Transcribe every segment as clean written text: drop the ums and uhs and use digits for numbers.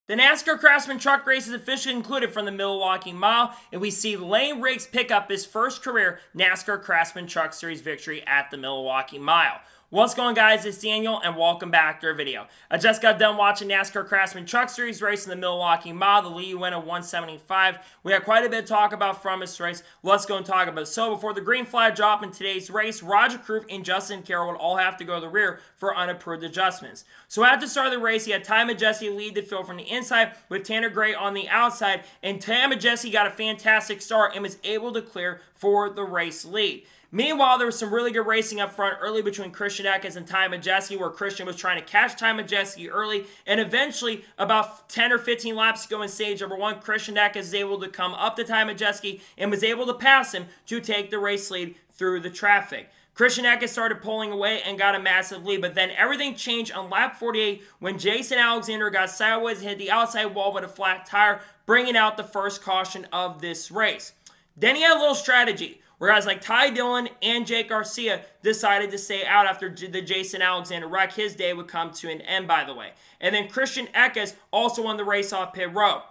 The NASCAR Craftsman Truck Race is officially concluded from the Milwaukee Mile, and we see Layne Riggs pick up his first career NASCAR Craftsman Truck Series victory at the Milwaukee Mile. What's going on, guys? It's Daniel, and welcome back to our video. I just got done watching NASCAR Craftsman Truck Series race in the Milwaukee Mile. The lead went at 175. We had quite a bit to talk about from this race. Let's go and talk about it. So before the green flag drop in today's race, Roger Kroof and Justin Carroll would all have to go to the rear for unapproved adjustments. So at the start of the race, he had Ty Majeski lead the field from the inside with Tanner Gray on the outside, and Ty Majeski got a fantastic start and was able to clear for the race lead. Meanwhile, there was some really good racing up front early between Christian Eckes and Ty Majeski, where Christian was trying to catch Ty Majeski early, and eventually, about 10 or 15 laps to go in stage number one, Christian Eckes is able to come up to Ty Majeski and was able to pass him to take the race lead through the traffic. Christian Eckes started pulling away and got a massive lead, but then everything changed on lap 48 when Jason Alexander got sideways and hit the outside wall with a flat tire, bringing out the first caution of this race. Then he had a little strategy, where guys like Ty Dillon and Jake Garcia decided to stay out after the Jason Alexander wreck. His day would come to an end, by the way. And then Christian Eckes also won the race off pit road.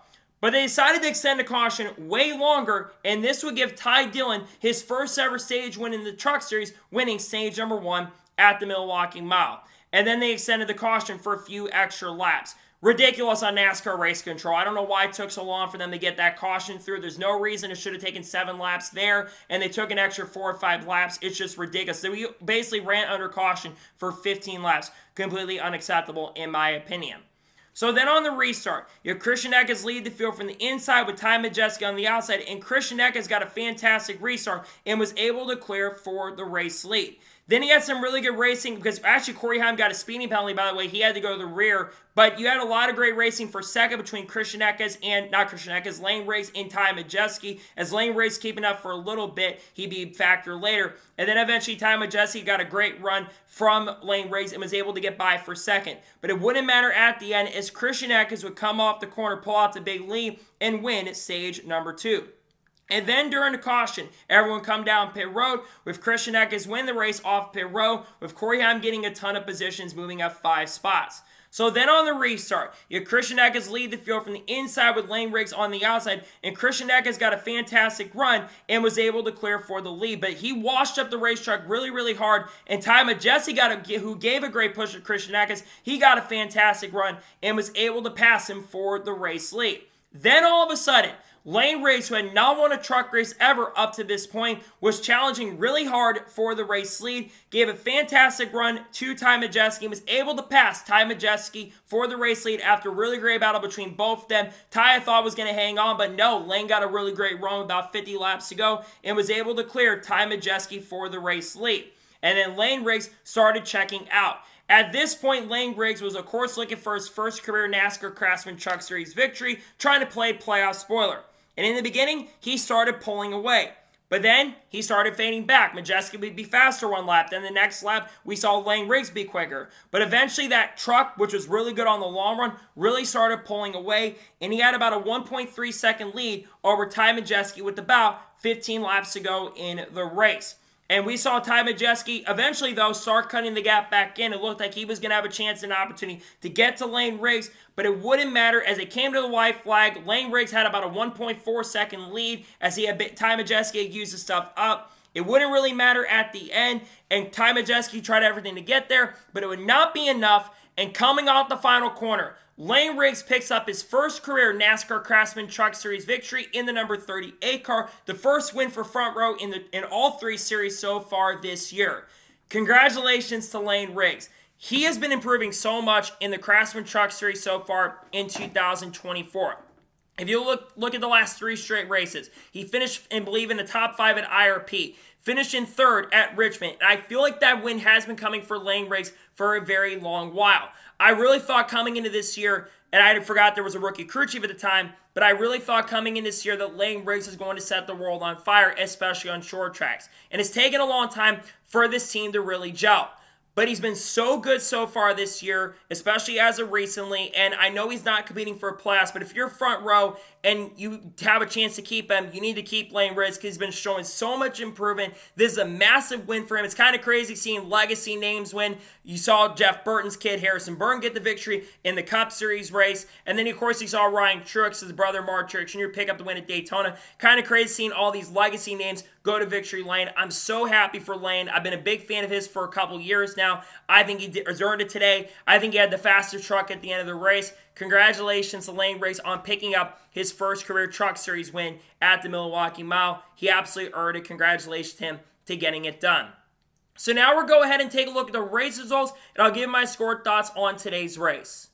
But they decided to extend the caution way longer, and this would give Ty Dillon his first ever stage win in the Truck Series, winning stage number one at the Milwaukee Mile. And then they extended the caution for a few extra laps. Ridiculous on NASCAR race control. I don't know why it took so long for them to get that caution through. There's no reason it should have taken 7 laps there, and they took an extra 4 or 5 laps. It's just ridiculous. So we basically ran under caution for 15 laps. Completely unacceptable, in my opinion. So then on the restart, you have Christian Eckes lead the field from the inside with Ty Majeski on the outside, and Christian Eckes got a fantastic restart and was able to clear for the race lead. Then he had some really good racing because actually Corey Heim got a speeding penalty, by the way. He had to go to the rear. But you had a lot of great racing for second between Layne Riggs and Ty Majeski. As Layne Riggs keeping up for a little bit, he'd be a factor later. And then eventually Ty Majeski got a great run from Layne Riggs and was able to get by for second. But it wouldn't matter at the end as Christian Eckes would come off the corner, pull out the big lead, and win stage number 2. And then during the caution, everyone come down pit road with Christian Eckes win the race off pit road, with Corey Heim getting a ton of positions, moving up 5 spots. So then on the restart, you have Christian Eckes lead the field from the inside with Layne Riggs on the outside, and Christian Eckes got a fantastic run and was able to clear for the lead. But he washed up the racetrack really, really hard, and Ty Majeski, who gave a great push to Christian Eckes, he got a fantastic run and was able to pass him for the race lead. Then all of a sudden, Layne Riggs, who had not won a truck race ever up to this point, was challenging really hard for the race lead, gave a fantastic run to Ty Majeski, and was able to pass Ty Majeski for the race lead after a really great battle between both of them. Ty, I thought, was going to hang on, but no, Layne got a really great run with about 50 laps to go and was able to clear Ty Majeski for the race lead. And then Layne Riggs started checking out. At this point, Layne Riggs was, of course, looking for his first career NASCAR Craftsman Truck Series victory, trying to play playoff spoiler. And in the beginning, he started pulling away. But then, he started fading back. Majeski would be faster one lap. Then the next lap, we saw Layne Riggs be quicker. But eventually, that truck, which was really good on the long run, really started pulling away. And he had about a 1.3 second lead over Ty Majeski with about 15 laps to go in the race. And we saw Ty Majeski eventually, though, start cutting the gap back in. It looked like he was going to have a chance and opportunity to get to Layne Riggs, but it wouldn't matter. As it came to the white flag, Layne Riggs had about a 1.4 second lead as Ty Majeski had used the stuff up. It wouldn't really matter at the end, and Ty Majeski tried everything to get there, but it would not be enough. And coming off the final corner, Layne Riggs picks up his first career NASCAR Craftsman Truck Series victory in the number 38 car, the first win for Front Row in all 3 series so far this year. Congratulations to Layne Riggs. He has been improving so much in the Craftsman Truck Series so far in 2024. If you look at the last 3 straight races, he finished, I believe, in the top 5 at IRP, finished in 3rd at Richmond, and I feel like that win has been coming for Layne Riggs for a very long while. I really thought coming into this year, and I had forgot there was a rookie crew chief at the time, but I really thought coming in this year that Layne Riggs is going to set the world on fire, especially on short tracks. And it's taken a long time for this team to really gel. but he's been so good so far this year, especially as of recently, and I know he's not competing for a playoffs, but if you're front row and you have a chance to keep him, you need to keep Layne Riggs because he's been showing so much improvement. This is a massive win for him. It's kind of crazy seeing legacy names win. You saw Jeff Burton's kid, Harrison Burton, get the victory in the Cup Series race, and then, of course, you saw Ryan Truex, his brother Mark Truex Jr., pick up the win at Daytona. Kind of crazy seeing all these legacy names go to victory lane. I'm so happy for Layne. I've been a big fan of his for a couple years now. I think he earned it today. I think he had the fastest truck at the end of the race. Congratulations to Layne Riggs on picking up his first career Truck Series win at the Milwaukee Mile. He absolutely earned it. Congratulations to him to getting it done. So now we'll go ahead and take a look at the race results, and I'll give my score thoughts on today's race.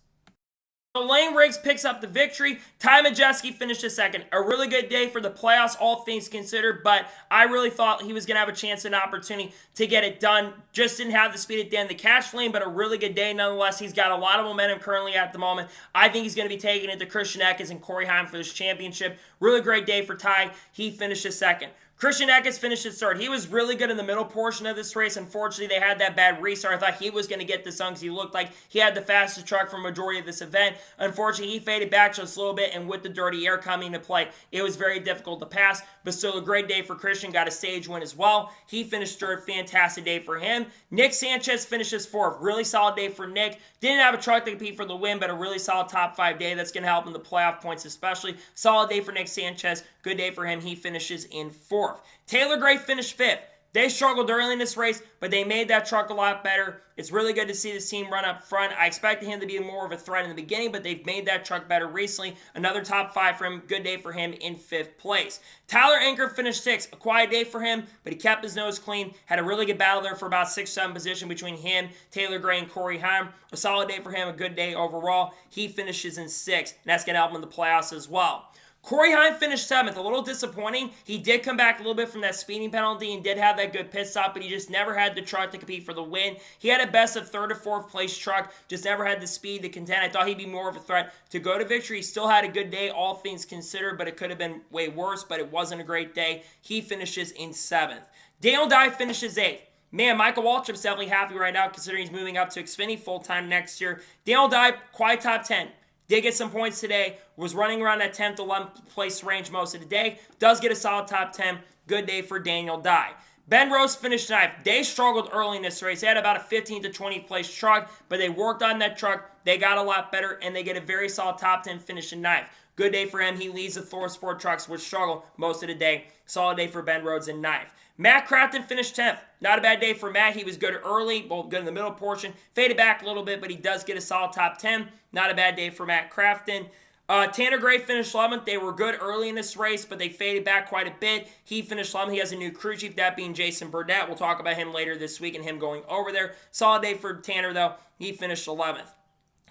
So Layne Riggs picks up the victory. Ty Majeski finished second. A really good day for the playoffs, all things considered, but I really thought he was going to have a chance and opportunity to get it done. Just didn't have the speed at the end of the catch lane, but a really good day nonetheless. He's got a lot of momentum currently at the moment. I think he's going to be taking it to Christian Eckes and Corey Heim for this championship. Really great day for Ty. He finished second. Christian Eckes finished third. He was really good in the middle portion of this race. Unfortunately, they had that bad restart. I thought he was going to get this done because he looked like he had the fastest truck for majority of this event. Unfortunately, he faded back just a little bit, and with the dirty air coming into play, it was very difficult to pass. But still a great day for Christian. Got a stage win as well. He finished third. Fantastic day for him. Nick Sanchez finishes fourth. Really solid day for Nick. Didn't have a truck to compete for the win, but a really solid top 5 day. That's going to help in the playoff points especially. Solid day for Nick Sanchez. Good day for him. He finishes in fourth. Taylor Gray finished fifth. They struggled early in this race, but they made that truck a lot better. It's really good to see this team run up front. I expected him to be more of a threat in the beginning, but they've made that truck better recently. Another top 5 for him. Good day for him in 5th place. Tyler Anker finished 6th. A quiet day for him, but he kept his nose clean. Had a really good battle there for about 6-7 position between him, Taylor Gray, and Corey Heim. A solid day for him. A good day overall. He finishes in 6th, and that's going to help him in the playoffs as well. Corey Heim finished 7th. A little disappointing. He did come back a little bit from that speeding penalty and did have that good pit stop, but he just never had the truck to compete for the win. He had a best of 3rd or 4th place truck, just never had the speed to contend. I thought he'd be more of a threat to go to victory. He still had a good day, all things considered, but it could have been way worse, but it wasn't a great day. He finishes in 7th. Daniel Dye finishes 8th. Man, Michael Waltrip's definitely happy right now considering he's moving up to Xfinity full-time next year. Daniel Dye, quiet top 10. Did get some points today, was running around that 10th, 11th place range most of the day. Does get a solid top 10. Good day for Daniel Dye. Ben Rose finished 9th. They struggled early in this race. They had about a 15th to 20th place truck, but they worked on that truck. They got a lot better, and they get a very solid top 10 finish in 9th. Good day for him. He leads the Thor Sport trucks, which struggle most of the day. Solid day for Ben Rhodes in 9th. Matt Crafton finished 10th. Not a bad day for Matt. He was good early, well, good in the middle portion. Faded back a little bit, but he does get a solid top 10. Not a bad day for Matt Crafton. Tanner Gray finished 11th. They were good early in this race, but they faded back quite a bit. He finished 11th. He has a new crew chief, that being Jason Burdett. We'll talk about him later this week and him going over there. Solid day for Tanner, though. He finished 11th.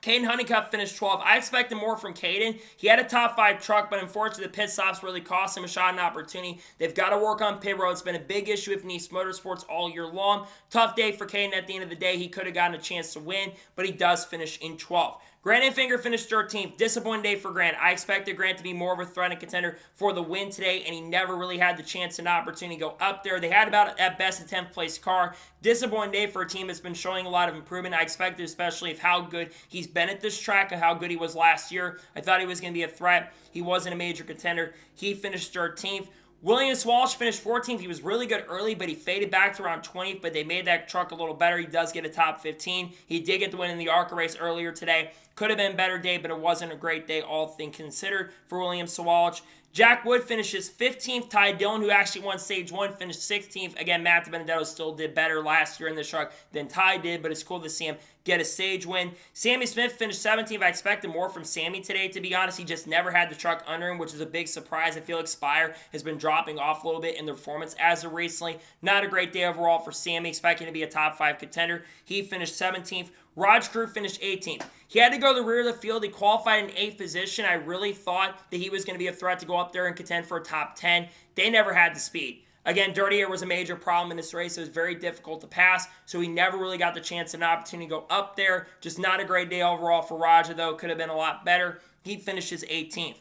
Caden Honeycutt finished 12th. I expected more from Caden. He had a top 5 truck, but unfortunately the pit stops really cost him a shot and opportunity. They've got to work on pit road. It's been a big issue with Nice Motorsports all year long. Tough day for Caden at the end of the day. He could have gotten a chance to win, but he does finish in 12th. Grant Enfinger finished 13th. Disappointing day for Grant. I expected Grant to be more of a threat and contender for the win today, and he never really had the chance and opportunity to go up there. They had about, at best, a 10th place car. Disappointing day for a team that's been showing a lot of improvement. I expected, especially of how good he's been at this track and how good he was last year. I thought he was going to be a threat. He wasn't a major contender. He finished 13th. William Walsh finished 14th. He was really good early, but he faded back to around 20th, but they made that truck a little better. He does get a top 15. He did get the win in the ARCA race earlier today. Could have been a better day, but it wasn't a great day, all things considered, for William Walsh. Jack Wood finishes 15th. Ty Dillon, who actually won Stage 1, finished 16th. Again, Matt DiBenedetto still did better last year in the truck than Ty did, but it's cool to see him get a stage win. Sammy Smith finished 17th. I expected more from Sammy today, to be honest. He just never had the truck under him, which is a big surprise. I feel like Spire has been dropping off a little bit in the performance as of recently. Not a great day overall for Sammy, expecting to be a top 5 contender. He finished 17th. Raj Crew finished 18th. He had to go to the rear of the field. He qualified in 8th position. I really thought that he was going to be a threat to go up there and contend for a top 10. They never had the speed. Again, dirty air was a major problem in this race. It was very difficult to pass, so he never really got the chance and opportunity to go up there. Just not a great day overall for Raja, though. Could have been a lot better. He finishes 18th.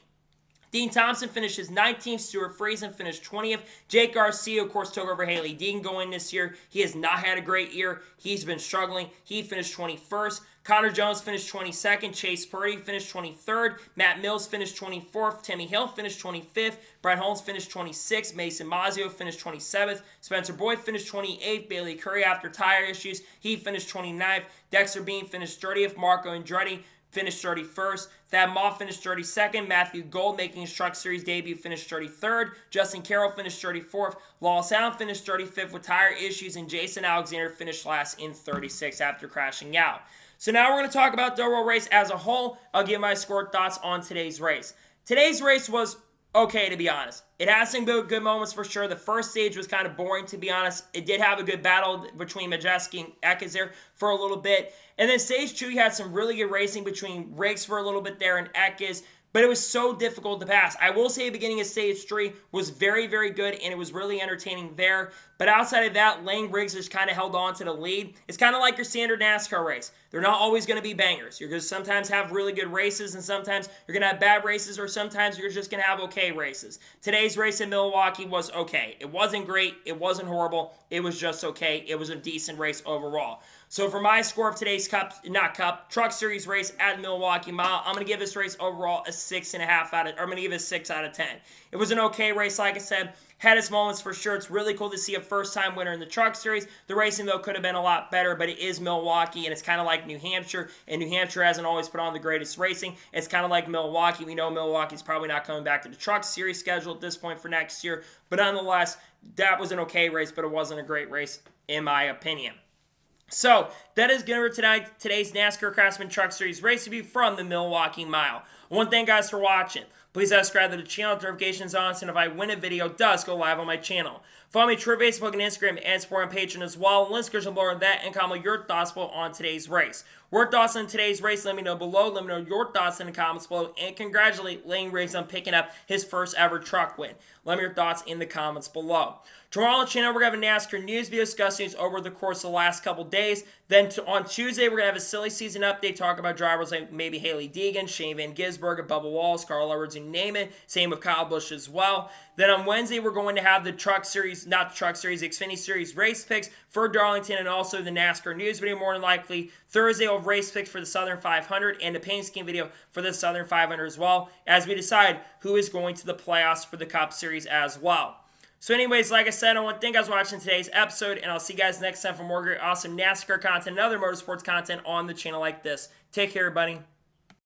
Dean Thompson finished his 19th. Stuart Friesen finished 20th. Jake Garcia, of course, took over Haley Deegan going this year. He has not had a great year. He's been struggling. He finished 21st. Connor Jones finished 22nd. Chase Purdy finished 23rd. Matt Mills finished 24th. Timmy Hill finished 25th. Brett Holmes finished 26th. Mason Mazio finished 27th. Spencer Boyd finished 28th. Bailey Curry, after tire issues, he finished 29th. Dexter Bean finished 30th. Marco Andretti finished 31st. Thad Moss finished 32nd. Matthew Gold, making his Truck Series debut, finished 33rd. Justin Carroll finished 34th. Lawless Allen finished 35th with tire issues. And Jason Alexander finished last in 36th after crashing out. So now we're going to talk about the overall race as a whole. I'll give my score thoughts on today's race. Today's race was okay, to be honest. It had some good moments for sure. The first stage was kind of boring, to be honest. It did have a good battle between Majeski and Eckes there for a little bit. And then stage 2, you had some really good racing between Riggs for a little bit there and Eckes. But it was so difficult to pass. I will say the beginning of stage 3 was very, very good, and it was really entertaining there. But outside of that, Layne Riggs just kind of held on to the lead. It's kind of like your standard NASCAR race. They're not always going to be bangers. You're going to sometimes have really good races, and sometimes you're going to have bad races, or sometimes you're just going to have okay races. Today's race in Milwaukee was okay. It wasn't great. It wasn't horrible. It was just okay. It was a decent race overall. So for my score of today's Truck Series race at Milwaukee Mile, I'm going to give this race overall a 6.5 I'm going to give it a 6 out of 10. It was an okay race, like I said. Had its moments for sure. It's really cool to see a first-time winner in the Truck Series. The racing, though, could have been a lot better, but it is Milwaukee, and it's kind of like New Hampshire, and New Hampshire hasn't always put on the greatest racing. It's kind of like Milwaukee. We know Milwaukee's probably not coming back to the Truck Series schedule at this point for next year, but nonetheless, that was an okay race, but it wasn't a great race, in my opinion. So, that is going to be today's NASCAR Craftsman Truck Series race review from the Milwaukee Mile. I want to thank you guys for watching. Please subscribe to the channel, notifications on, and if I win a video, it does go live on my channel. Follow me through Facebook and Instagram and support on Patreon as well. Links are below that, and comment your thoughts below on today's race. Your thoughts on today's race, let me know below. Let me know your thoughts in the comments below, and congratulate Layne Riggs on picking up his first ever truck win. Let me know your thoughts in the comments below. Tomorrow on the channel, we're going to have a NASCAR news video discussing news over the course of the last couple days. Then on Tuesday, we're going to have a silly season update, talk about drivers like maybe Haley Deegan, Shane Van Gisbergen, Bubba Wallace, Carl Edwards, you name it. Same with Kyle Busch as well. Then on Wednesday, we're going to have the Xfinity Series race picks for Darlington, and also the NASCAR news video more than likely. Thursday, we'll have race picks for the Southern 500 and the paint scheme video for the Southern 500 as well, as we decide who is going to the playoffs for the Cup Series as well. So anyways, like I said, I want to thank you guys for watching today's episode, and I'll see you guys next time for more great, awesome NASCAR content and other motorsports content on the channel like this. Take care, everybody.